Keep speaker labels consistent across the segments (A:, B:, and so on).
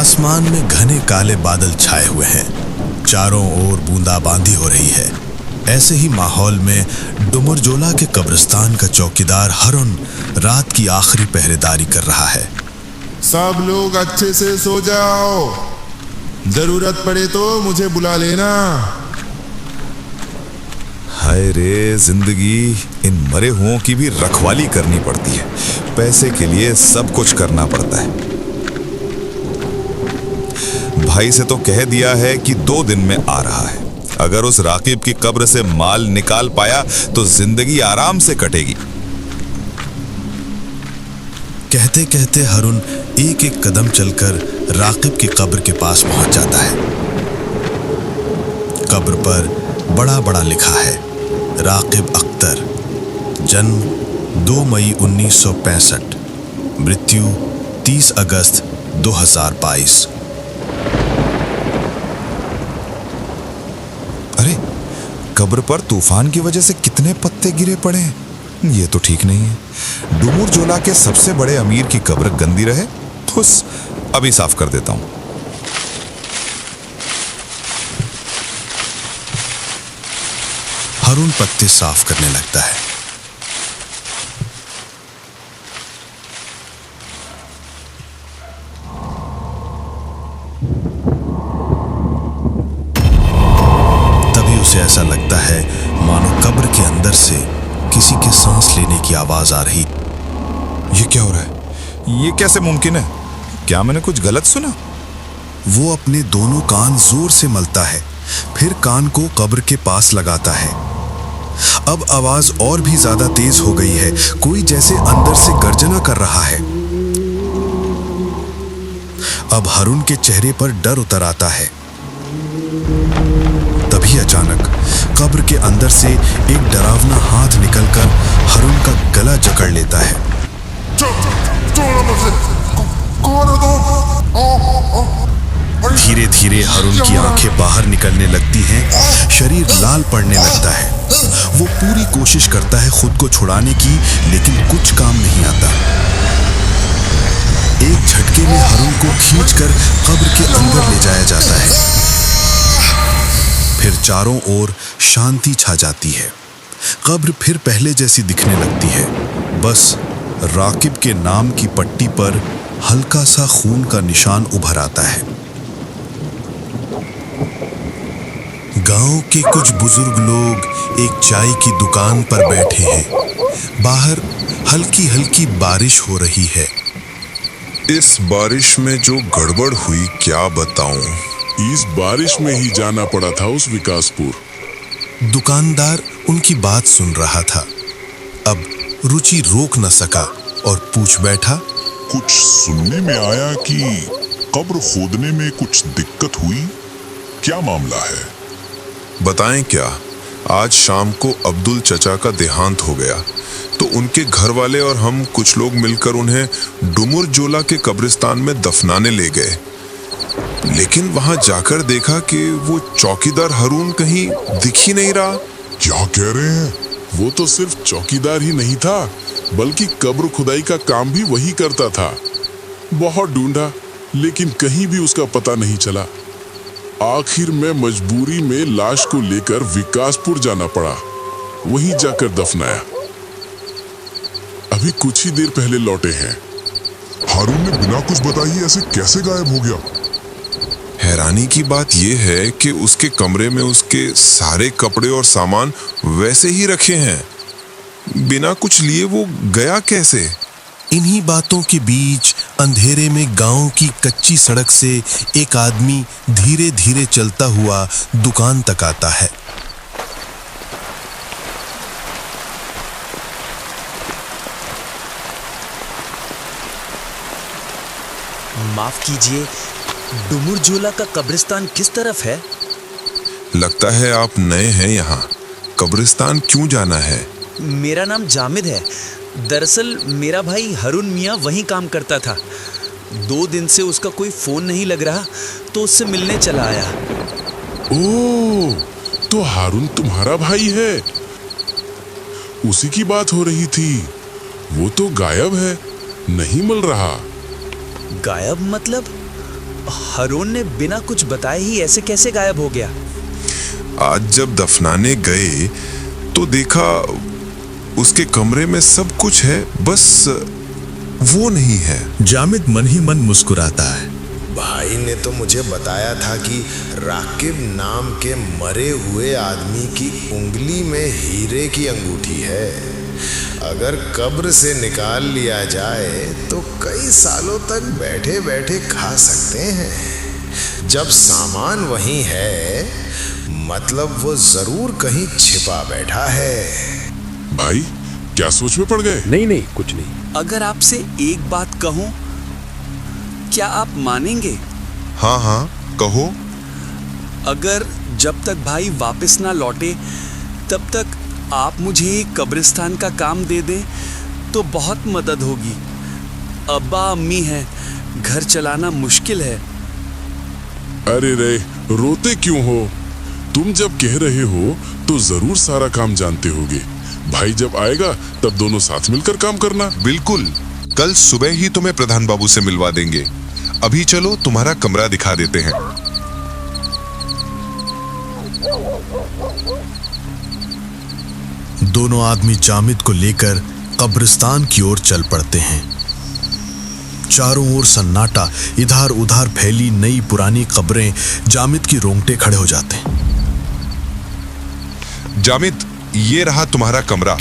A: आसमान में घने काले बादल छाए हुए हैं। चारों ओर बूंदाबांदी हो रही है। ऐसे ही माहौल में डुमरजोला के कब्रिस्तान का चौकीदार हरुन रात की आखिरी पहरेदारी कर रहा है।
B: सब लोग अच्छे से सो जाओ, जरूरत पड़े तो मुझे बुला लेना।
C: हाय रे जिंदगी, इन मरे हुओं की भी रखवाली करनी पड़ती है। पैसे के लिए सब कुछ करना पड़ता है। भाई से तो कह दिया है कि 2 दिन में आ रहा है। अगर उस राकिब की कब्र से माल निकाल पाया तो जिंदगी आराम से कटेगी।
A: कहते कहते हरुन एक एक कदम चलकर राकिब की कब्र के पास पहुंच जाता है। कब्र पर बड़ा बड़ा लिखा है, राकिब अख्तर, जन्म 2 मई 1965, मृत्यु 30 अगस्त 2022।
C: अरे, कब्र पर तूफान की वजह से कितने पत्ते गिरे पड़े हैं। ये तो ठीक नहीं है। डुमरजोला के सबसे बड़े अमीर की कब्र गंदी रहे, उस अभी साफ कर देता हूं।
A: हरुन पत्ते साफ करने लगता है। तभी उसे ऐसा लगता है मानो कब्र के अंदर से किसी के सांस लेने की आवाज आ रही।
C: ये क्या हो रहा है? ये कैसे मुमकिन है? क्या मैंने कुछ गलत सुना?
A: वो अपने दोनों कान जोर से मलता है, फिर कान को कब्र के पास लगाता है। अब आवाज और भी ज्यादा तेज हो गई है। कोई जैसे अंदर से गर्जना कर रहा है। अब हरुन के चेहरे पर डर उतर आता है। तभी अचानक कब्र के अंदर से एक डरावना हाथ निकलकर हरुन का गला जकड़ लेता है। धीरे धीरे हरुन की आंखें बाहर निकलने लगती हैं, शरीर लाल पड़ने लगता है। वो पूरी कोशिश करता है खुद को छुड़ाने की, लेकिन कुछ काम नहीं आता। एक झटके में हरुन को खींचकर कब्र के अंदर ले जाया जाता है। फिर चारों ओर शांति छा जाती है। कब्र फिर पहले जैसी दिखने लगती है। बस राकिब के नाम की पट्टी पर हल्का सा खून का निशान उभर आता है। गांव के कुछ बुजुर्ग लोग एक चाय की दुकान पर बैठे हैं। बाहर हल्की हल्की बारिश हो रही है।
D: इस बारिश में जो गड़बड़ हुई क्या बताऊं।
B: इस बारिश में ही जाना पड़ा था उस विकासपुर।
A: दुकानदार उनकी बात सुन रहा था। अब रुचि रोक न सका और पूछ बैठा,
B: कुछ सुनने में आया कि कब्र खोदने में कुछ दिक्कत हुई, क्या मामला है?
D: बताएं क्या। आज शाम को अब्दुल चचा का देहांत हो गया, तो उनके घर वाले और हम कुछ लोग मिलकर उन्हें डुमरजोला के कब्रिस्तान में दफनाने ले गए। लेकिन वहां जाकर देखा कि वो चौकीदार हरुन कहीं दिख ही नहीं रहा।
B: क्या कह रहे हैं? वो तो सिर्फ चौकीदार ही नहीं था, बल्कि कब्र खुदाई का काम भी वही करता था। बहुत ढूंढा, लेकिन कहीं भी उसका पता नहीं चला। आखिर में मजबूरी में लाश को लेकर विकासपुर जाना पड़ा, वहीं जाकर दफनाया। अभी कुछ ही देर पहले लौटे हैं।
E: हारून ने बिना कुछ बताए ऐसे कैसे गायब हो गया?
D: हैरानी की बात यह है कि उसके कमरे में उसके सारे कपड़े और सामान वैसे ही रखे हैं। बिना कुछ लिए वो गया कैसे?
A: इन्हीं बातों के बीच अंधेरे में गांव की कच्ची सड़क से एक आदमी धीरे धीरे चलता हुआ दुकान तक आता है।
F: माफ कीजिए, डुमरजोला का कब्रिस्तान किस तरफ है?
D: लगता है आप नए हैं यहाँ। कब्रिस्तान क्यों जाना है?
F: मेरा नाम जामिद है। दरअसल मेरा भाई हरुन मियाँ वहीं काम करता था। 2 दिन से उसका कोई फोन नहीं लग रहा, तो उससे मिलने चला आया।
B: ओह, तो हारून तुम्हारा भाई है। उसी की बात हो रही थी। वो तो गायब है, नहीं मिल रहा।
F: गायब मतलब? हरून ने बिना कुछ बताए ही ऐसे कैसे गायब हो गया?
D: आज जब दफनाने गए तो देखा उसके कमरे में सब कुछ है, बस वो नहीं है।
A: जामिद मन ही मन मुस्कुराता है।
G: भाई ने तो मुझे बताया था कि राकिब नाम के मरे हुए आदमी की उंगली में हीरे की अंगूठी है। अगर कब्र से निकाल लिया जाए तो कई सालों तक बैठे बैठे खा सकते हैं। जब सामान वहीं है, मतलब वो जरूर कहीं छिपा बैठा है।
B: भाई क्या सोच में पड़ गए?
H: नहीं कुछ नहीं।
F: अगर आपसे एक बात कहूं, क्या आप मानेंगे?
D: हाँ कहो।
F: अगर जब तक भाई वापस ना लौटे तब तक आप मुझे एक कब्रिस्तान का काम दे दें तो बहुत मदद होगी। अब्बा अम्मी हैं, घर चलाना मुश्किल है।
B: अरे रे, रोते क्यों हो? तुम जब कह रहे हो तो जरूर सारा काम जानते होगे। भाई जब आएगा तब दोनों साथ मिलकर काम करना।
D: बिल्कुल, कल सुबह ही तुम्हें प्रधान बाबू से मिलवा देंगे। अभी चलो तुम्हारा कमरा दिखा देते हैं।
A: दोनों आदमी जामिद को लेकर कब्रिस्तान की ओर चल पड़ते हैं। चारों ओर सन्नाटा, इधर उधर फैली नई पुरानी कब्रें जामिद की रोंगटे खड़े हो जाते हैं।
D: जामिद, ये रहा तुम्हारा कमरा।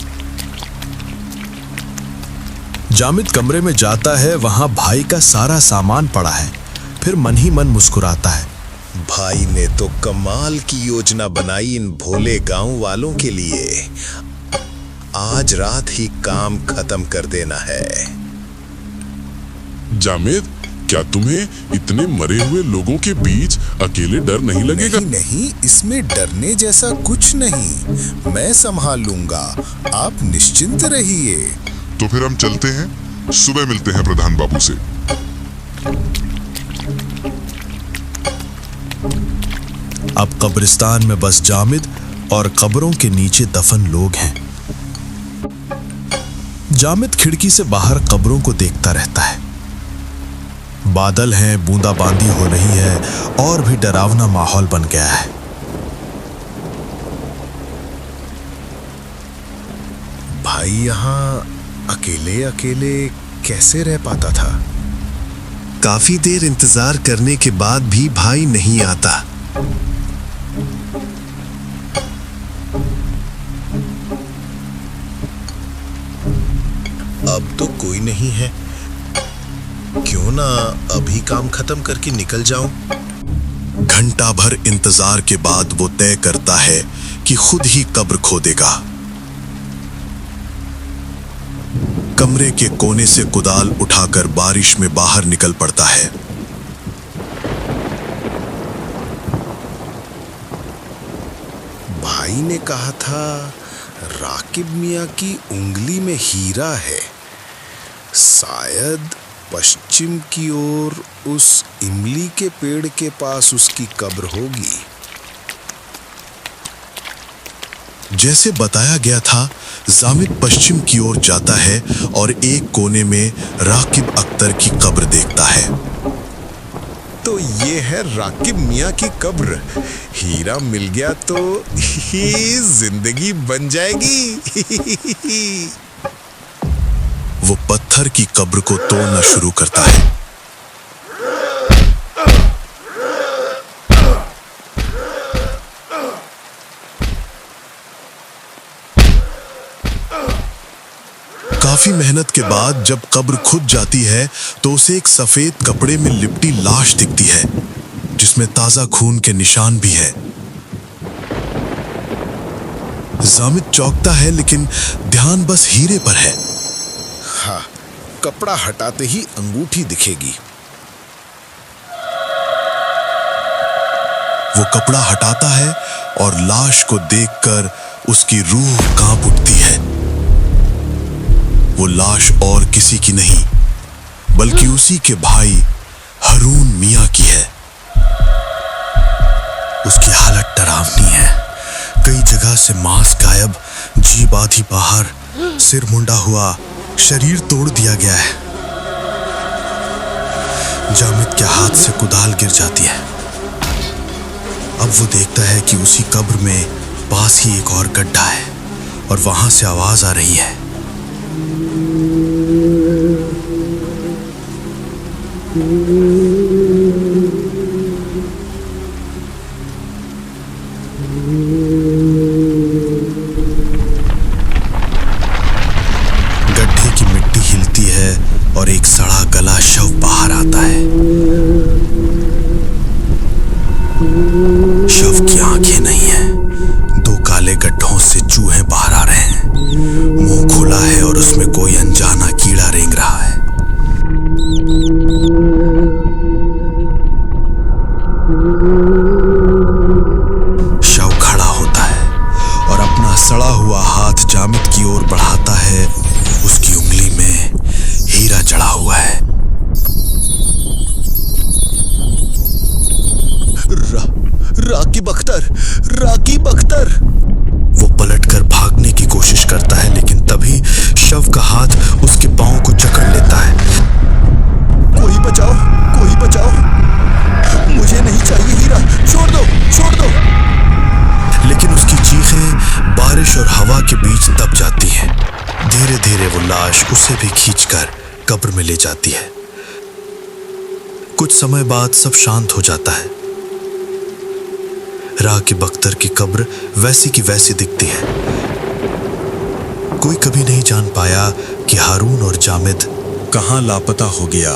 A: जामिद कमरे में जाता है, वहां भाई का सारा सामान पड़ा है। फिर मन ही मन मुस्कुराता है।
G: भाई ने तो कमाल की योजना बनाई इन भोले गांव वालों के लिए। आज रात ही काम खत्म कर देना है।
B: जामिद, क्या तुम्हें इतने मरे हुए लोगों के बीच अकेले डर नहीं लगेगा?
G: नहीं, इसमें डरने जैसा कुछ नहीं। मैं संभाल लूंगा, आप निश्चिंत रहिए।
E: तो फिर हम चलते हैं, सुबह मिलते हैं प्रधान बाबू से।
A: अब कब्रिस्तान में बस जामिद और कब्रों के नीचे दफन लोग हैं। जामिद खिड़की से बाहर कब्रों को देखता रहता है। बादल हैं, बूंदाबांदी हो रही है और भी डरावना माहौल बन गया है।
G: भाई यहाँ अकेले अकेले कैसे रह पाता था?
A: काफी देर इंतजार करने के बाद भी भाई नहीं आता।
G: अब तो कोई नहीं है, क्यों ना अभी काम खत्म करके निकल जाऊं?
A: घंटा भर इंतजार के बाद वो तय करता है कि खुद ही कब्र खोदेगा। कमरे के कोने से कुदाल उठाकर बारिश में बाहर निकल पड़ता है।
G: भाई ने कहा था राकिब मियां की उंगली में हीरा है। शायद पश्चिम की ओर उस इमली के पेड़ के पास उसकी कब्र होगी।
A: जैसे बताया गया था, जामिद पश्चिम की ओर जाता है और एक कोने में राकिब अख्तर की कब्र देखता है।
G: तो ये है राकिब मियां की कब्र। हीरा मिल गया तो ही जिंदगी बन जाएगी।
A: वो पत्थर की कब्र को तोड़ना शुरू करता है। काफी मेहनत के बाद जब कब्र खुद जाती है तो उसे एक सफेद कपड़े में लिपटी लाश दिखती है, जिसमें ताजा खून के निशान भी है। जामिद चौंकता है, लेकिन ध्यान बस हीरे पर है।
G: हाँ, कपड़ा हटाते ही अंगूठी दिखेगी।
A: वो कपड़ा हटाता है और लाश को देखकर उसकी रूह कांप उठती है। वो लाश और किसी की नहीं, बल्कि उसी के भाई हरून मियां की है। उसकी हालत डरावनी है। कई जगह से मांस गायब, जीभ आधी बाहर, सिर मुंडा हुआ, शरीर तोड़ दिया गया है। जामिद के हाथ से कुदाल गिर जाती है। अब वो देखता है कि उसी कब्र में पास ही एक और गड्ढा है और वहां से आवाज आ रही है। गड्ढे की मिट्टी हिलती है और एक सड़ा गला शव बाहर आता है। शव की आंखें नहीं है, दो काले गड्ढों से चूहे बाहर आ रहे हैं। मुंह खुला है और उसमें कोई अनजाना कीड़ा रेंग रहा है। शव खड़ा होता है और अपना सड़ा हुआ हाथ जामिद की ओर बढ़ाता है। उसकी उंगली में हीरा जड़ा हुआ है। राकीब अख्तर, राकीब अख्तर। वो पलटकर भागने की कोशिश करता है, लेकिन तभी शव का हाथ उसके पांव को जकड़ लेता है। कोई बचाओ, कोई बचाओ, मुझे नहीं चाहिए हीरा, छोड़ दो, छोड़ दो। लेकिन उसकी चीखें बारिश और हवा के बीच दब जाती हैं। धीरे धीरे वो लाश उसे भी खींचकर कब्र में ले जाती है। कुछ समय बाद सब शांत हो जाता है। राकीब अख्तर की कब्र वैसी की वैसी दिखती है। कोई कभी नहीं जान पाया कि हारून और जामिद कहां लापता हो गया।